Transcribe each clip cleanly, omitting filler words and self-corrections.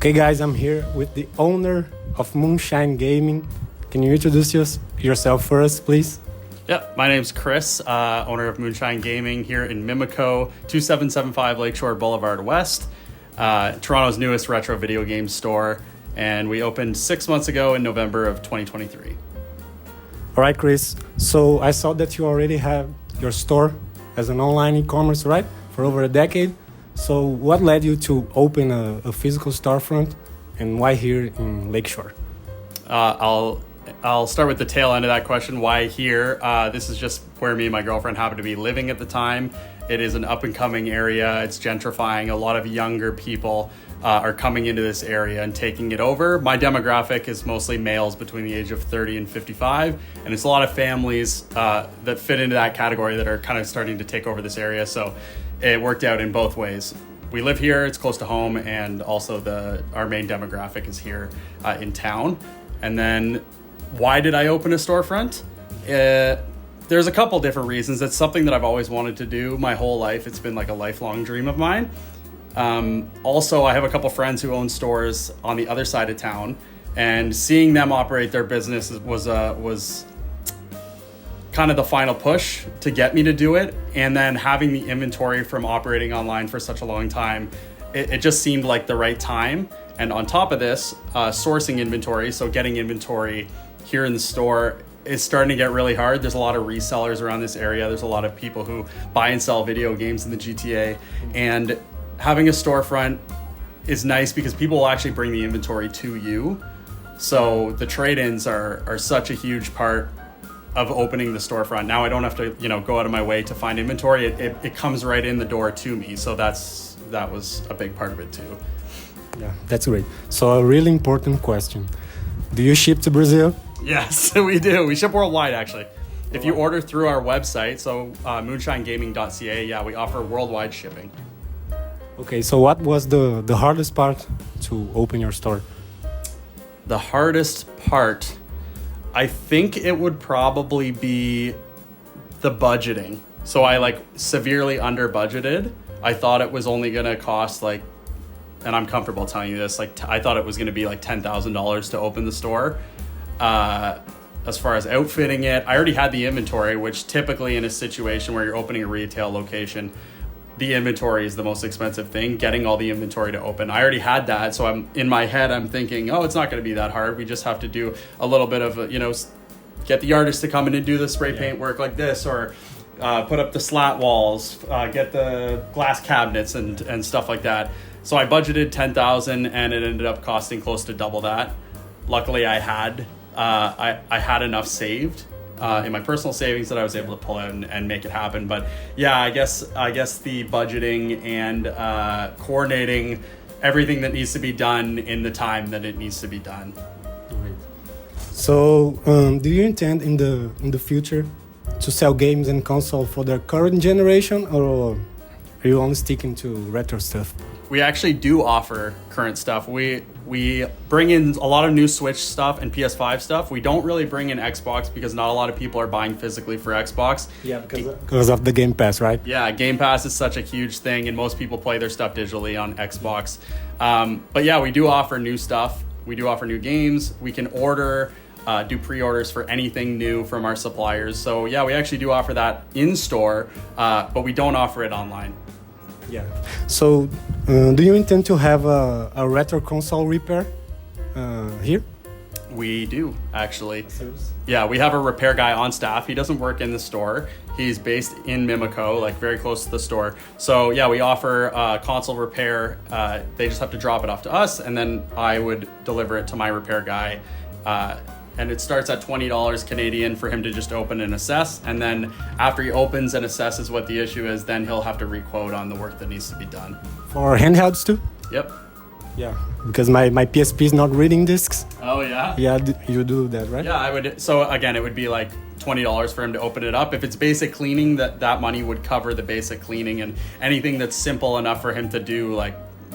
Okay, guys, I'm here with the owner of Moonshine Gaming. Can you introduce yourself first, please? Yeah, my name's Chris, owner of Moonshine Gaming here in Mimico, 2775 Lakeshore Boulevard West, Toronto's newest retro video game store, and we opened 6 months ago in November of 2023. All right, Chris. So I saw that you already have your store as an online e-commerce, right? For over a decade. So what led you to open a physical storefront, and why here in Lakeshore? I'll start with the tail end of that question. Why here? This is just where me and my girlfriend happened to be living at the time. It is an up-and-coming area. It's gentrifying. A lot of younger people are coming into this area and taking it over. My demographic is mostly males between the age of 30 and 55, and it's a lot of families that fit into that category that are kind of starting to take over this area. So it worked out in both ways. We live here, it's close to home, and also our main demographic is here in town. And then why did I open a storefront? There's a couple different reasons. It's something that I've always wanted to do my whole life. It's been like a lifelong dream of mine. Also, I have a couple friends who own stores on the other side of town, and seeing them operate their business was kind of the final push to get me to do it. And then having the inventory from operating online for such a long time, it just seemed like the right time. And on top of this, sourcing inventory, so getting inventory here in the store is starting to get really hard. There's a lot of resellers around this area. There's a lot of people who buy and sell video games in the GTA. And having a storefront is nice because people will actually bring the inventory to you. So the trade-ins are such a huge part of opening the storefront. Now I don't have to, go out of my way to find inventory. It comes right in the door to me. So that was a big part of it too. Yeah, that's great. So a really important question. Do you ship to Brazil? Yes, we do. We ship worldwide, actually. If you order through our website, so moonshinegaming.ca, yeah, we offer worldwide shipping. Okay, so what was the hardest part to open your store? The hardest part, I think it would probably be the budgeting. So I severely under budgeted. I thought it was only going to cost and I'm comfortable telling you this, I thought it was going to be $10,000 to open the store. As far as outfitting it, I already had the inventory, which typically in a situation where you're opening a retail location, the inventory is the most expensive thing, getting all the inventory to open. I already had that. So in my head, I'm thinking, it's not going to be that hard. We just have to do a little bit of, get the artist to come in and do the spray paint work like this, or put up the slat walls, get the glass cabinets and stuff like that. So I budgeted $10,000 and it ended up costing close to double that. Luckily, I had enough saved in my personal savings that I was able to pull out and make it happen. But yeah, I guess the budgeting and coordinating everything that needs to be done in the time that it needs to be done. So, do you intend in the future to sell games and console for the current generation, or are you only sticking to retro stuff? We actually do offer current stuff. We bring in a lot of new Switch stuff and PS5 stuff. We don't really bring in Xbox because not a lot of people are buying physically for Xbox. Yeah, because of the Game Pass, right? Yeah, Game Pass is such a huge thing, and most people play their stuff digitally on Xbox. But yeah, we do offer new stuff. We do offer new games. We can do pre-orders for anything new from our suppliers. So yeah, we actually do offer that in store, but we don't offer it online. Yeah. So, do you intend to have a retro console repair here? We do, actually. Yeah, we have a repair guy on staff. He doesn't work in the store. He's based in Mimico, very close to the store. So yeah, we offer console repair. They just have to drop it off to us, and then I would deliver it to my repair guy. And it starts at $20 Canadian for him to just open and assess. And then after he opens and assesses what the issue is, then he'll have to requote on the work that needs to be done. For handhelds too? Yep. Yeah, because my PSP is not reading discs. Oh yeah? Yeah, you do that, right? Yeah, I would. So again, it would be $20 for him to open it up. If it's basic cleaning, that money would cover the basic cleaning, and anything that's simple enough for him to do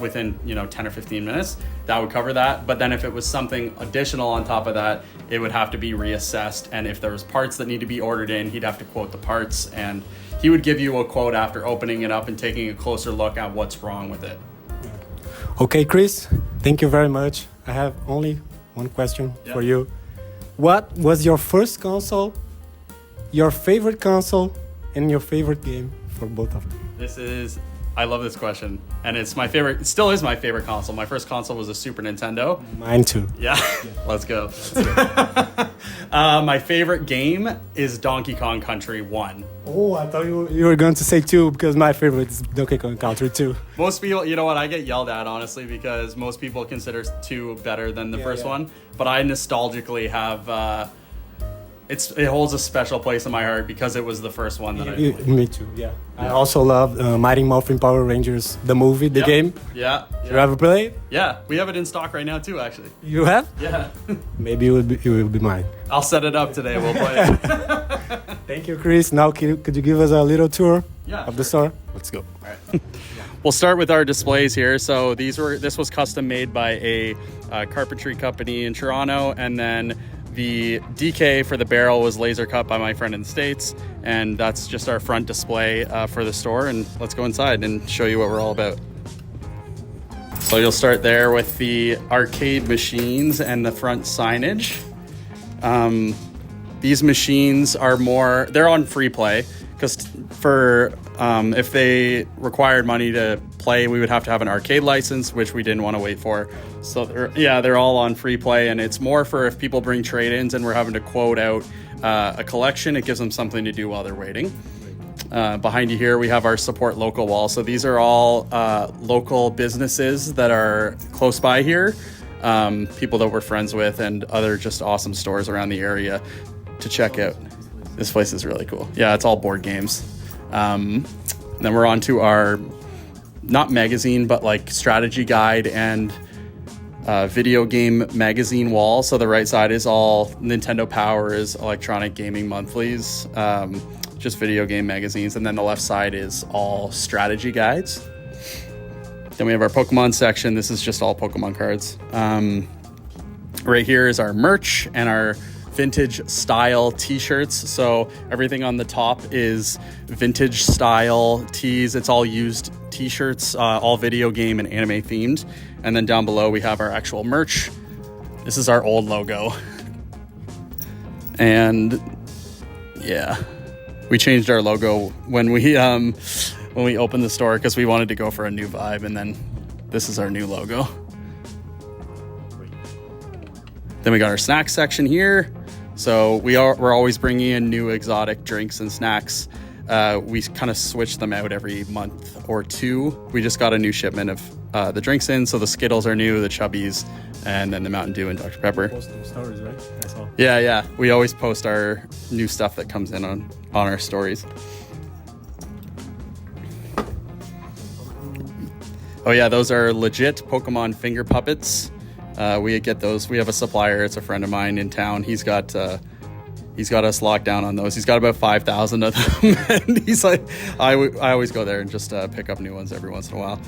within 10 or 15 minutes, that would cover that. But then if it was something additional on top of that, it would have to be reassessed. And if there was parts that need to be ordered in, he'd have to quote the parts, and he would give you a quote after opening it up and taking a closer look at what's wrong with it. Okay, Chris, Thank you very much. I have only one question for you. What was your first console, your favorite console, and your favorite game for both of them? I love this question, and it's my favorite. It still is my favorite console. My first console was a Super Nintendo. Mine too. Yeah, let's go. My favorite game is Donkey Kong Country 1. Oh, I thought you were going to say 2 because my favorite is Donkey Kong Country 2. Most people, you know what, I get yelled at, honestly, because most people consider 2 better than the first one. But I nostalgically have... It holds a special place in my heart because it was the first one that I played. Me too, yeah. I also love Mighty Morphin Power Rangers, the movie, the game. Yeah. You ever play it? Yeah, we have it in stock right now too, actually. You have? Yeah. Maybe it will be mine. I'll set it up today. We'll play it. Thank you, Chris. Now, could you give us a little tour of the store? Let's go. All right. We'll start with our displays here. So this was custom made by a carpentry company in Toronto, and then the DK for the barrel was laser cut by my friend in the States, and that's just our front display for the store. And let's go inside and show you what we're all about. So you'll start there with the arcade machines and the front signage. These machines are they're on free play, because if they required money to play, we would have to have an arcade license, which we didn't want to wait for. So they're all on free play, and it's more for if people bring trade-ins and we're having to quote out a collection, it gives them something to do while they're waiting. Behind you here, we have our support local wall. So these are all local businesses that are close by here, people that we're friends with, and other just awesome stores around the area to check out. This place is really cool. Yeah, it's all board games. Then we're on to our, not magazine, but like strategy guide and video game magazine wall. So the right side is all Nintendo Powers, electronic gaming monthlies, just video game magazines. And then the left side is all strategy guides. Then we have our Pokemon section. This is just all Pokemon cards. Right here is our merch and our vintage style t-shirts. So everything on the top is vintage style tees. It's all used t-shirts, all video game and anime themed. And then down below we have our actual merch. This is our old logo. And yeah, we changed our logo when we opened the store because we wanted to go for a new vibe, and then this is our new logo. Then we got our snack section here. So we're always bringing in new exotic drinks and snacks. We kind of switch them out every month or two. We just got a new shipment of the drinks in. So the Skittles are new, the Chubbies, and then the Mountain Dew and Dr. Pepper. Posting stories, right? That's all. Yeah. We always post our new stuff that comes in on our stories. Oh yeah, those are legit Pokemon finger puppets. We get those. We have a supplier. It's a friend of mine in town. He's got us locked down on those. He's got about 5,000 of them. And he's like, I always go there and just pick up new ones every once in a while.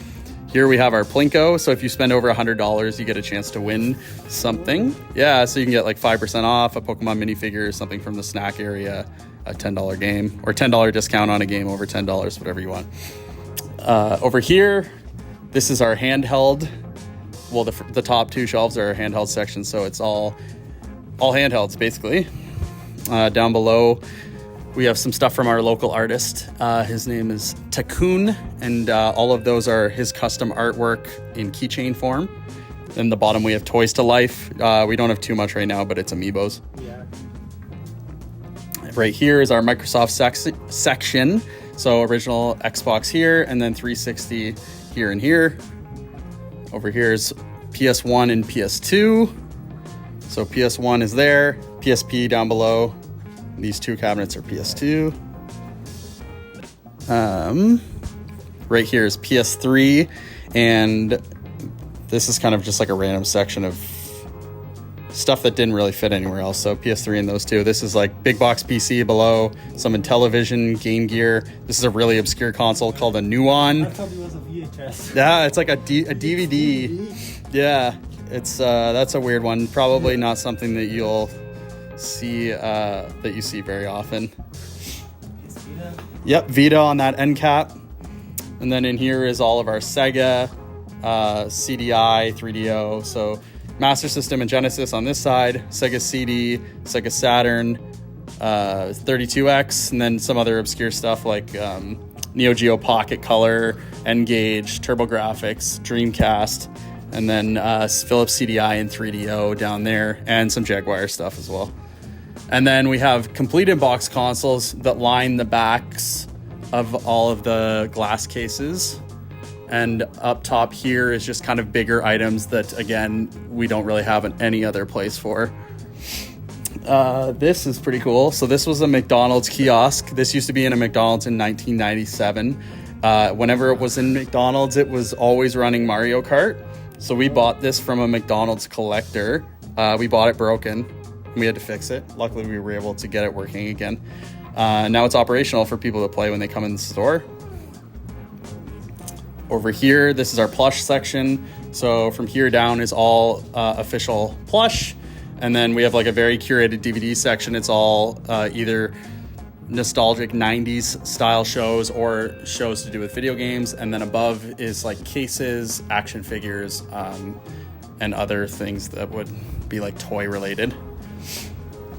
Here we have our Plinko. So if you spend over $100, you get a chance to win something. Yeah, so you can get like 5% off, a Pokemon minifigure, something from the snack area, a $10 game, or $10 discount on a game over $10, whatever you want. Over here, this is our handheld. Well, the top two shelves are our handheld section, so it's all handhelds, basically. Down below, we have some stuff from our local artist. His name is Takun, and all of those are his custom artwork in keychain form. Then the bottom, we have Toys to Life. We don't have too much right now, but it's Amiibos. Yeah. Right here is our Microsoft section. So original Xbox here, and then 360 here and here. Over here is PS1 and PS2. So PS1 is there, PSP down below. These two cabinets are PS2. Right here is PS3, and this is kind of just like a random section of stuff that didn't really fit anywhere else. So PS3 and those two. This is like big box PC below, some Intellivision, Game Gear. This is a really obscure console called a Nuon. I thought it was a VHS. Yeah, it's like a DVD. Yeah, it's that's a weird one. Probably not something that you'll see that you see very often. Yep, Vita on that end cap. And then in here is all of our Sega, CDI, 3DO. So Master System and Genesis on this side, Sega CD, Sega Saturn, 32X, and then some other obscure stuff like Neo Geo Pocket Color, N-Gage, TurboGrafx, Dreamcast, and then Philips CDI and 3DO down there, and some Jaguar stuff as well. And then we have complete in-box consoles that line the backs of all of the glass cases. And up top here is just kind of bigger items that, again, we don't really have any other place for. This is pretty cool. So this was a McDonald's kiosk. This used to be in a McDonald's in 1997. Whenever it was in McDonald's, it was always running Mario Kart. So we bought this from a McDonald's collector. We bought it broken. We had to fix it. Luckily, we were able to get it working again. Now it's operational for people to play when they come in the store. Over here, this is our plush section. So from here down is all official plush. And then we have like a very curated DVD section. It's all either nostalgic 90s style shows or shows to do with video games. And then above is like cases, action figures, and other things that would be like toy related.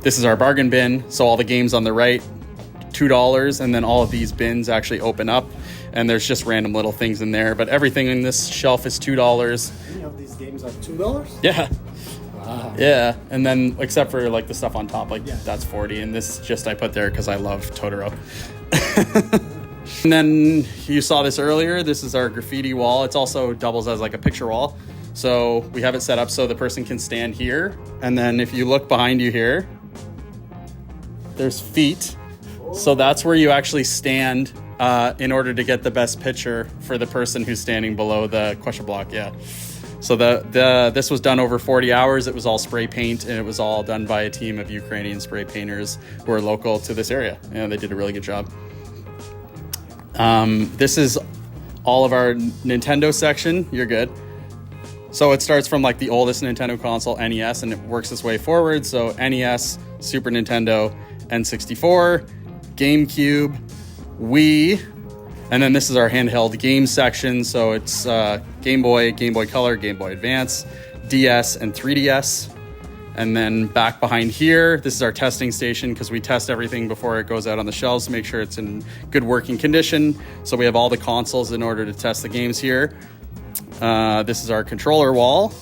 This is our bargain bin. So all the games on the right, $2. And then all of these bins actually open up. And there's just random little things in there. But everything in this shelf is $2. Any of these games are $2? Yeah. Wow. Yeah, and then except for like the stuff on top, like that's 40, and this just I put there because I love Totoro. And then you saw this earlier. This is our graffiti wall. It also doubles as like a picture wall. So we have it set up so the person can stand here, and then if you look behind you here, there's feet. So that's where you actually stand in order to get the best picture for the person who's standing below the question block. Yeah. So this was done over 40 hours. It was all spray paint, and it was all done by a team of Ukrainian spray painters who are local to this area. And they did a really good job. This is all of our Nintendo section. You're good. So it starts from like the oldest Nintendo console, NES, and it works its way forward. So NES, Super Nintendo, N64, GameCube, Wii, and then this is our handheld game section. So it's Game Boy, Game Boy Color, Game Boy Advance, DS, and 3DS. And then back behind here, this is our testing station because we test everything before it goes out on the shelves to make sure it's in good working condition. So we have all the consoles in order to test the games here. This is our controller wall.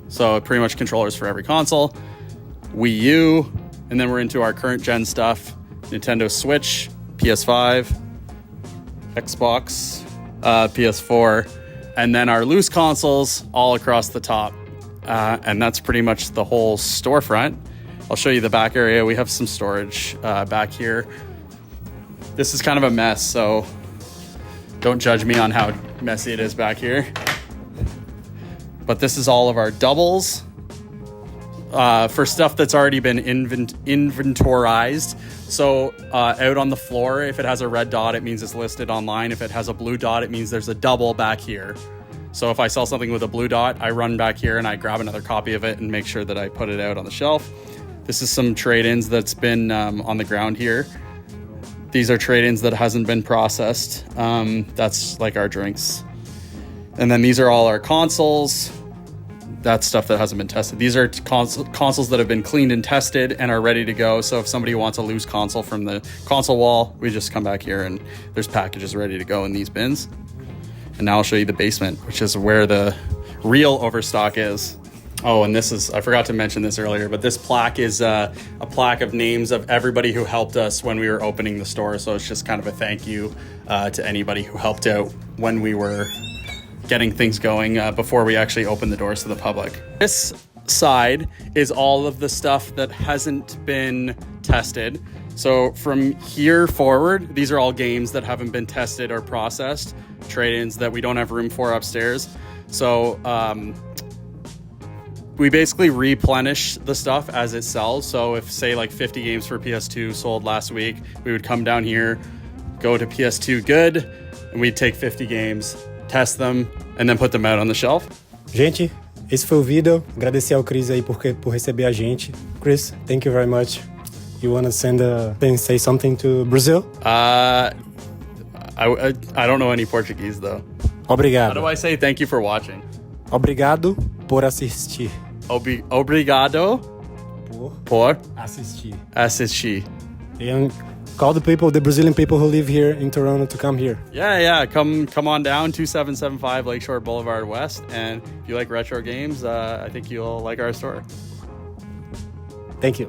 So pretty much controllers for every console. Wii U, and then we're into our current gen stuff. Nintendo Switch, PS5, Xbox, PS4, and then our loose consoles all across the top. And that's pretty much the whole storefront. I'll show you the back area. We have some storage back here. This is kind of a mess, so don't judge me on how messy it is back here. But this is all of our doubles. For stuff that's already been inventorized. So out on the floor, if it has a red dot, it means it's listed online. If it has a blue dot, it means there's a double back here. So if I sell something with a blue dot, I run back here and I grab another copy of it and make sure that I put it out on the shelf. This is some trade-ins that's been on the ground here. These are trade-ins that hasn't been processed. That's like our drinks. And then these are all our consoles. That's stuff that hasn't been tested. These are consoles that have been cleaned and tested and are ready to go. So if somebody wants a loose console from the console wall, we just come back here and there's packages ready to go in these bins. And now I'll show you the basement, which is where the real overstock is. Oh, and this is, I forgot to mention this earlier, but this plaque is a plaque of names of everybody who helped us when we were opening the store. So it's just kind of a thank you to anybody who helped out when we were getting things going before we actually open the doors to the public. This side is all of the stuff that hasn't been tested. So from here forward, these are all games that haven't been tested or processed, trade-ins that we don't have room for upstairs. So we basically replenish the stuff as it sells. So if say like 50 games for PS2 sold last week, we would come down here, go to PS2 good, and we'd take 50 games, test them, and then put them out on the shelf. Gente, esse foi o vídeo. Agradecer ao Chris aí por receber a gente. Chris, thank you very much. You want to say something to Brazil? I don't know any Portuguese though. How Obrigado. do I say thank you for watching? Obrigado por assistir. Obrigado por Assistir. assistir. And call the people, the Brazilian people who live here in Toronto to come here. Yeah. Come on down, 2775 Lakeshore Boulevard West. And if you like retro games, I think you'll like our store. Thank you.